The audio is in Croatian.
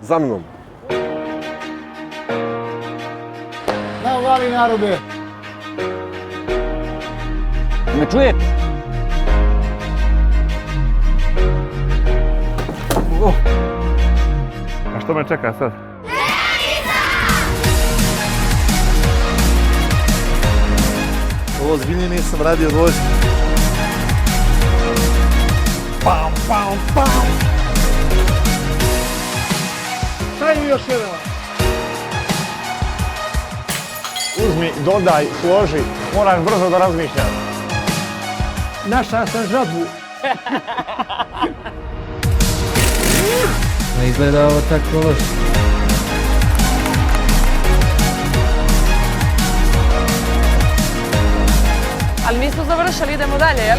Za mnom. Na vali narode! Me čuje? A što me čeka sad? Ovo ozbiljnije nisam radio od vojske. Pam, pam, pam! Stavi još jedan. Uzmi, dodaj, složi, moraš brzo da razmišljaš. Našao sam žabu. Ne izgleda ovo tako loše. Ali nismo završili, idemo dalje, jel?